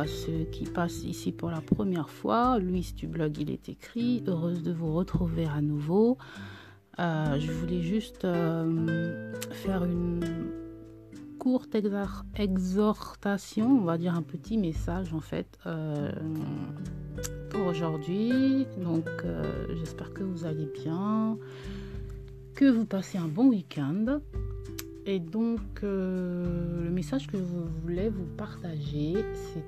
à ceux qui passent ici pour la première fois. Louise du blog Il est écrit. Heureuse de vous retrouver à nouveau. Je voulais juste faire une courte exhortation, on va dire un petit message en fait pour aujourd'hui. Donc j'espère que vous allez bien, que vous passez un bon week-end. Et donc le message que je voulais vous partager, c'est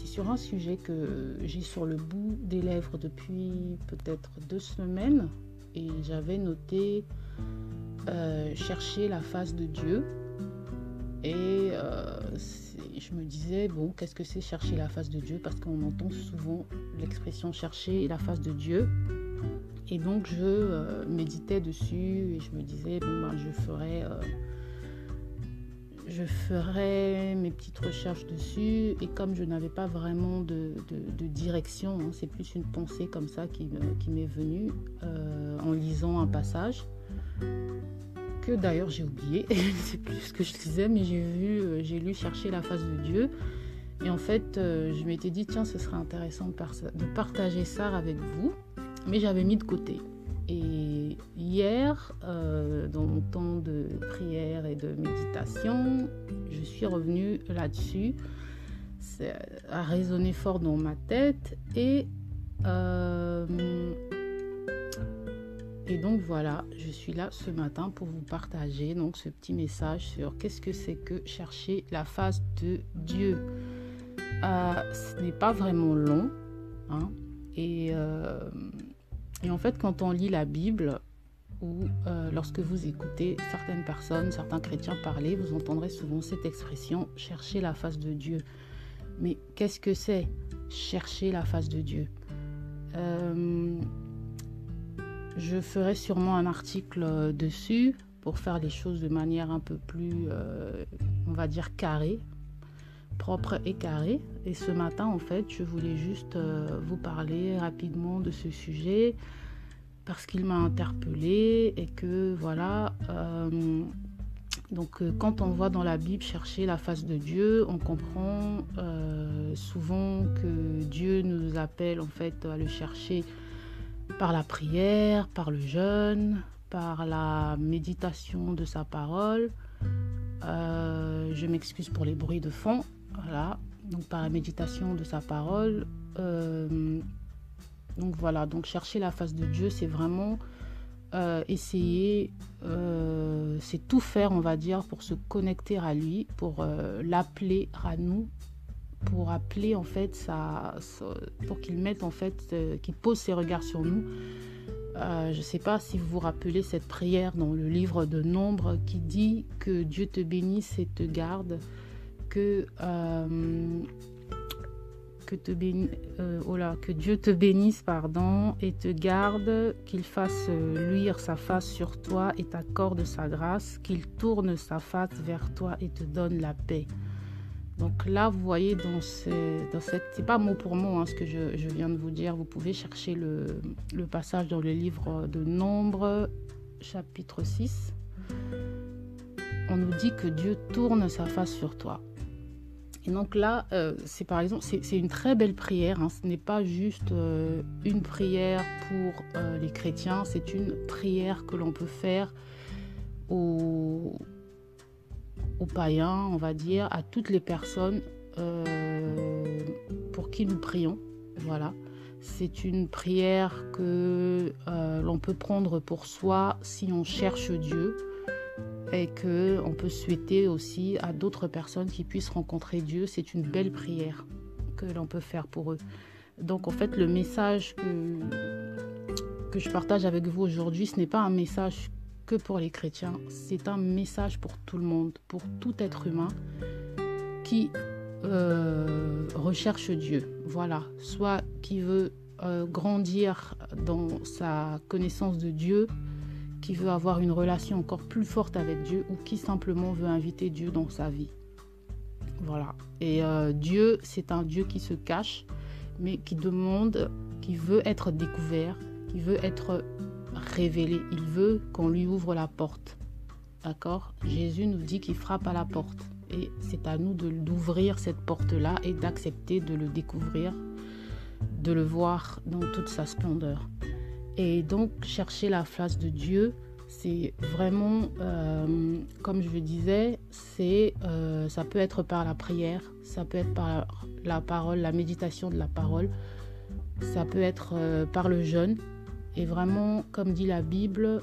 sur un sujet que j'ai sur le bout des lèvres depuis peut-être 2 semaines. Et j'avais noté chercher la face de Dieu. Et je me disais, bon, qu'est-ce que c'est chercher la face de Dieu? Parce qu'on entend souvent l'expression chercher la face de Dieu. Et donc je méditais dessus et je me disais, bon, ben, je ferai mes petites recherches dessus. Et comme je n'avais pas vraiment de direction, c'est plus une pensée comme ça qui m'est venue en lisant un passage que d'ailleurs j'ai oublié. Je ne sais plus ce que je lisais, mais j'ai lu chercher la face de Dieu. Et en fait, je m'étais dit, tiens, ce serait intéressant de partager ça avec vous. Mais j'avais mis de côté. Et hier, dans mon temps de prière et de méditation, je suis revenue là-dessus. Ça a résonné fort dans ma tête. Et donc voilà, je suis là ce matin pour vous partager donc ce petit message sur qu'est-ce que c'est que chercher la face de Dieu. Ce n'est pas vraiment long, Et en fait, quand on lit la Bible ou lorsque vous écoutez certaines personnes, certains chrétiens parler, vous entendrez souvent cette expression « chercher la face de Dieu ». Mais qu'est-ce que c'est chercher la face de Dieu? Je ferai sûrement un article dessus pour faire les choses de manière un peu plus, on va dire, carrée, propre et carrée. Et ce matin, en fait, je voulais juste vous parler rapidement de ce sujet parce qu'il m'a interpellée et que voilà. Donc, quand on voit dans la Bible chercher la face de Dieu, on comprend souvent que Dieu nous appelle en fait à le chercher par la prière, par le jeûne, par la méditation de sa parole. Je m'excuse pour les bruits de fond. Voilà, donc par la méditation de sa parole. Donc voilà, donc chercher la face de Dieu, c'est vraiment essayer, c'est tout faire, on va dire, pour se connecter à lui, pour l'appeler à nous, pour appeler en fait pour qu'il mette en fait, qu'il pose ses regards sur nous. Je ne sais pas si vous vous rappelez cette prière dans le livre de Nombre qui dit que Dieu te bénisse et te garde, que Dieu te bénisse et te garde, qu'il fasse luire sa face sur toi et t'accorde sa grâce, qu'il tourne sa face vers toi et te donne la paix. Donc là, vous voyez, c'est pas mot pour mot ce que je viens de vous dire. Vous pouvez chercher le passage dans le livre de Nombre, chapitre 6. On nous dit que Dieu tourne sa face sur toi. Et donc là, c'est par exemple, c'est une très belle prière. Ce n'est pas juste une prière pour les chrétiens. C'est une prière que l'on peut faire aux païens, on va dire, à toutes les personnes pour qui nous prions. Voilà. C'est une prière que l'on peut prendre pour soi si on cherche Dieu et qu'on peut souhaiter aussi à d'autres personnes qui puissent rencontrer Dieu. C'est une belle prière que l'on peut faire pour eux. Donc en fait, le message que je partage avec vous aujourd'hui, ce n'est pas un message que pour les chrétiens, c'est un message pour tout le monde, pour tout être humain qui recherche Dieu. Voilà, soit qui veut grandir dans sa connaissance de Dieu, qui veut avoir une relation encore plus forte avec Dieu ou qui simplement veut inviter Dieu dans sa vie. Voilà. Et Dieu, c'est un Dieu qui se cache, mais qui demande, qui veut être découvert, qui veut être révélé. Il veut qu'on lui ouvre la porte. D'accord? Jésus nous dit qu'il frappe à la porte. Et c'est à nous d'ouvrir cette porte-là et d'accepter de le découvrir, de le voir dans toute sa splendeur. Et donc, chercher la face de Dieu, c'est vraiment, comme je le disais, ça peut être par la prière, ça peut être par la parole, la méditation de la parole, ça peut être par le jeûne. Et vraiment, comme dit la Bible,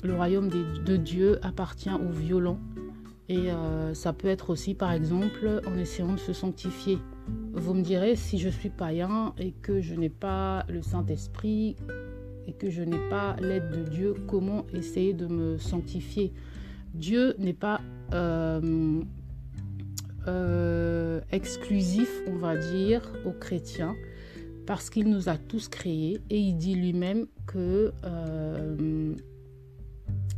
le royaume de Dieu appartient aux violents. Et ça peut être aussi, par exemple, en essayant de se sanctifier. Vous me direz, si je suis païen et que je n'ai pas le Saint-Esprit et que je n'ai pas l'aide de Dieu, comment essayer de me sanctifier? Dieu n'est pas exclusif, on va dire, aux chrétiens, parce qu'il nous a tous créés et il dit lui-même que...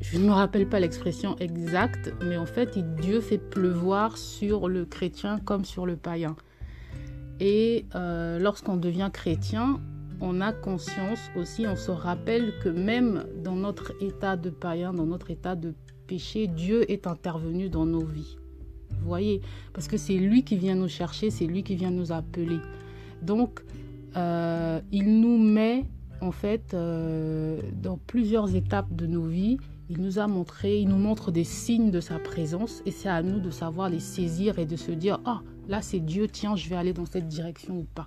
je ne me rappelle pas l'expression exacte, mais en fait, Dieu fait pleuvoir sur le chrétien comme sur le païen. Et lorsqu'on devient chrétien, on a conscience aussi, on se rappelle que même dans notre état de païen, dans notre état de péché, Dieu est intervenu dans nos vies. Vous voyez, parce que c'est lui qui vient nous chercher, c'est lui qui vient nous appeler. Donc, il nous met en fait dans plusieurs étapes de nos vies. Il nous montre des signes de sa présence et c'est à nous de savoir les saisir et de se dire « Ah, là c'est Dieu, tiens, je vais aller dans cette direction ou pas ».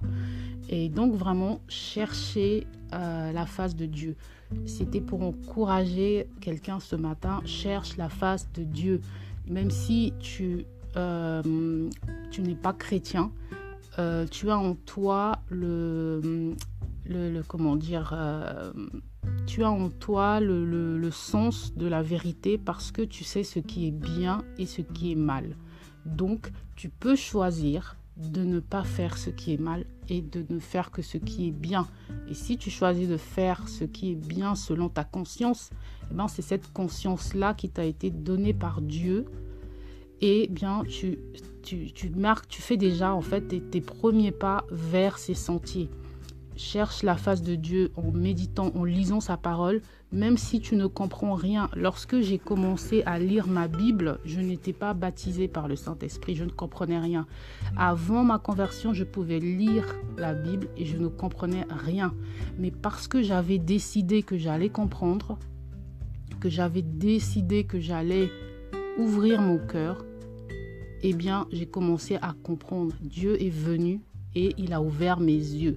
Et donc vraiment chercher la face de Dieu. C'était pour encourager quelqu'un ce matin, cherche la face de Dieu. Même si tu n'es pas chrétien, tu as en toi tu as en toi le sens de la vérité parce que tu sais ce qui est bien et ce qui est mal. Donc, tu peux choisir de ne pas faire ce qui est mal et de ne faire que ce qui est bien. Et si tu choisis de faire ce qui est bien selon ta conscience, eh ben, c'est cette conscience-là qui t'a été donnée par Dieu. Et bien, tu fais déjà en fait tes premiers pas vers ces sentiers. Cherche la face de Dieu en méditant, en lisant sa parole, même si tu ne comprends rien. Lorsque j'ai commencé à lire ma Bible, je n'étais pas baptisée par le Saint-Esprit, je ne comprenais rien. Avant ma conversion, je pouvais lire la Bible et je ne comprenais rien. Mais parce que j'avais décidé que j'allais comprendre, que j'avais décidé que j'allais ouvrir mon cœur, eh bien, j'ai commencé à comprendre. Dieu est venu et il a ouvert mes yeux.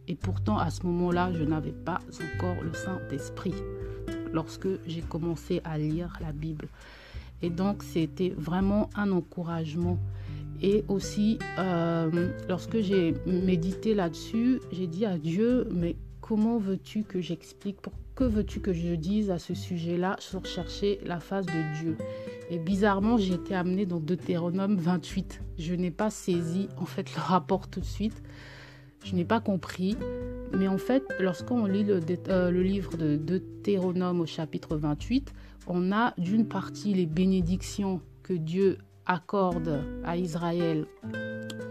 Et pourtant, à ce moment-là, je n'avais pas encore le Saint-Esprit lorsque j'ai commencé à lire la Bible. Et donc, c'était vraiment un encouragement. Et aussi, lorsque j'ai médité là-dessus, j'ai dit à Dieu, mais comment veux-tu que j'explique, que veux-tu que je dise à ce sujet-là sur chercher la face de Dieu? Et bizarrement, j'ai été amenée dans Deutéronome 28. Je n'ai pas saisi en fait le rapport tout de suite. Je n'ai pas compris, mais en fait, lorsqu'on lit le livre de Deutéronome au chapitre 28, on a d'une partie les bénédictions que Dieu accorde à Israël,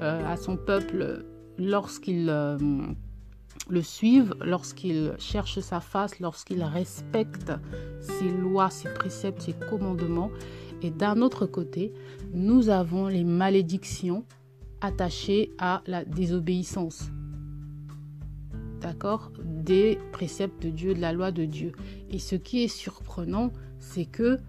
à son peuple, lorsqu'ils le suivent, lorsqu'ils cherchent sa face, lorsqu'ils respectent ses lois, ses préceptes, ses commandements. Et d'un autre côté, nous avons les malédictions attachées à la désobéissance. D'accord, des préceptes de Dieu, de la loi de Dieu. Et ce qui est surprenant, c'est que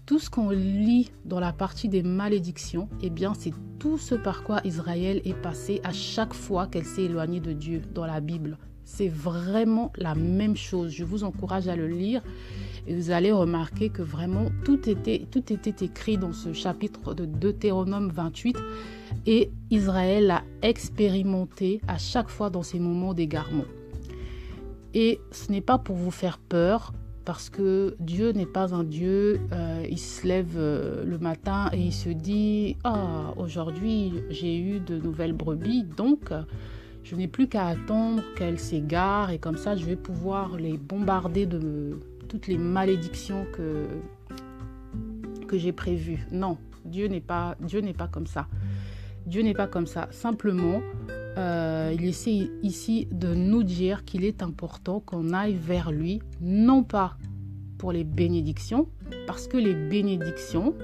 tout ce qu'on lit dans la partie des malédictions, eh bien, c'est tout ce par quoi Israël est passé à chaque fois qu'elle s'est éloignée de Dieu dans la Bible. C'est vraiment la même chose. Je vous encourage à le lire et vous allez remarquer que vraiment tout était écrit dans ce chapitre de Deutéronome 28 et Israël l'a expérimenté à chaque fois dans ces moments d'égarement. Et ce n'est pas pour vous faire peur, parce que Dieu n'est pas un Dieu, il se lève le matin et il se dit « Ah, aujourd'hui j'ai eu de nouvelles brebis, donc je n'ai plus qu'à attendre qu'elles s'égarent et comme ça je vais pouvoir les bombarder de toutes les malédictions que j'ai prévues. » Non, Dieu n'est pas comme ça. Dieu n'est pas comme ça. Simplement, il essaie ici de nous dire qu'il est important qu'on aille vers lui, non pas pour les bénédictions, parce que les bénédictions,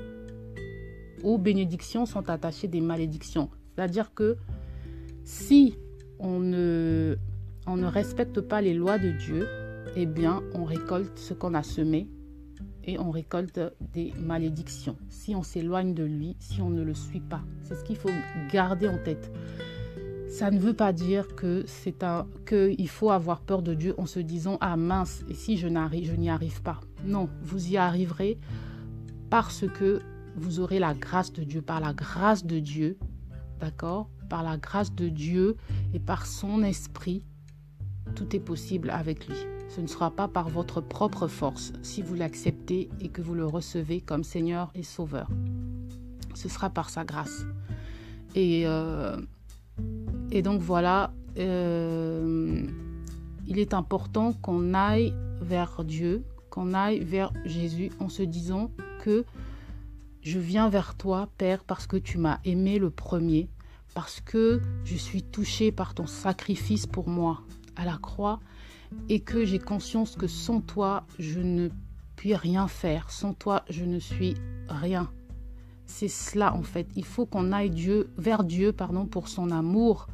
aux bénédictions sont attachées des malédictions. C'est-à-dire que si on ne respecte pas les lois de Dieu, eh bien, on récolte ce qu'on a semé et on récolte des malédictions. Si on s'éloigne de lui, si on ne le suit pas. C'est ce qu'il faut garder en tête. Ça ne veut pas dire qu'il faut avoir peur de Dieu en se disant « Ah mince, et si je n'y arrive pas ?» Non, vous y arriverez parce que vous aurez la grâce de Dieu. Par la grâce de Dieu, d'accord ? Par la grâce de Dieu et par son esprit, tout est possible avec lui. Ce ne sera pas par votre propre force si vous l'acceptez et que vous le recevez comme Seigneur et Sauveur. Ce sera par sa grâce. Et donc voilà, il est important qu'on aille vers Dieu, qu'on aille vers Jésus en se disant que je viens vers toi, Père, parce que tu m'as aimé le premier, parce que je suis touchée par ton sacrifice pour moi à la croix et que j'ai conscience que sans toi, je ne puis rien faire. Sans toi, je ne suis rien. C'est cela en fait. Il faut qu'on aille vers Dieu pour son amour,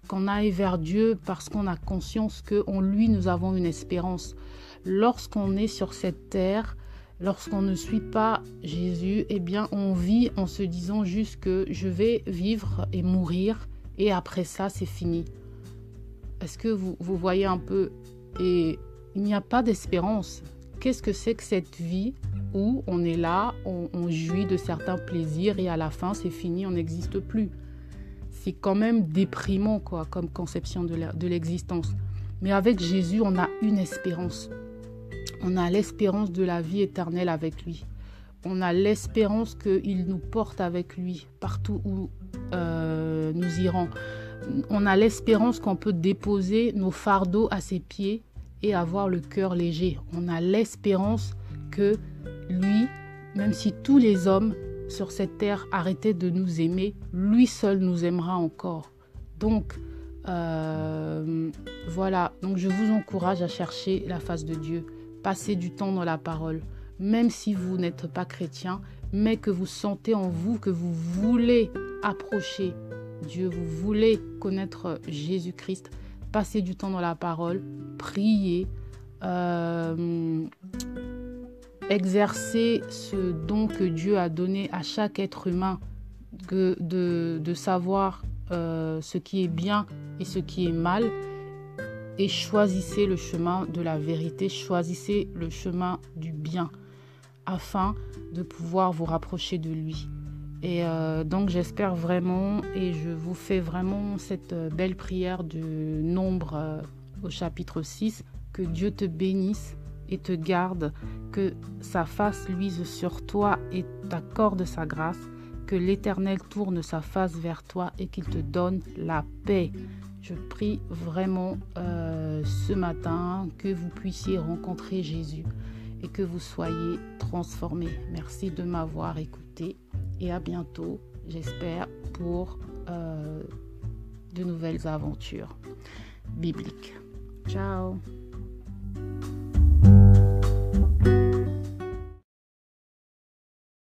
qu'on aille vers Dieu parce qu'on a conscience qu'en lui, nous avons une espérance. Lorsqu'on est sur cette terre, lorsqu'on ne suit pas Jésus, eh bien, on vit en se disant juste que je vais vivre et mourir et après ça, c'est fini. Est-ce que vous voyez un peu? Et il n'y a pas d'espérance. Qu'est-ce que c'est que cette vie où on est là, on jouit de certains plaisirs et à la fin, c'est fini, on n'existe plus? C'est quand même déprimant quoi, comme conception de l'existence. Mais avec Jésus, on a une espérance. On a l'espérance de la vie éternelle avec lui. On a l'espérance qu'il nous porte avec lui partout où nous irons. On a l'espérance qu'on peut déposer nos fardeaux à ses pieds et avoir le cœur léger. On a l'espérance que lui, même si tous les hommes sur cette terre arrêtaient de nous aimer, lui seul nous aimera encore. Donc, voilà. Donc, je vous encourage à chercher la face de Dieu. Passez du temps dans la parole. Même si vous n'êtes pas chrétien, mais que vous sentez en vous que vous voulez approcher Dieu, vous voulez connaître Jésus-Christ, passez du temps dans la parole, priez, exercez ce don que Dieu a donné à chaque être humain, de savoir ce qui est bien et ce qui est mal, et choisissez le chemin de la vérité, choisissez le chemin du bien, afin de pouvoir vous rapprocher de lui. Et donc j'espère vraiment, et je vous fais vraiment cette belle prière du Nombre au chapitre 6, que Dieu te bénisse et te garde, que sa face luise sur toi et t'accorde sa grâce, que l'Éternel tourne sa face vers toi et qu'il te donne la paix. Je prie vraiment ce matin que vous puissiez rencontrer Jésus et que vous soyez transformés. Merci de m'avoir écouté. Et à bientôt, j'espère, pour de nouvelles aventures bibliques. Ciao!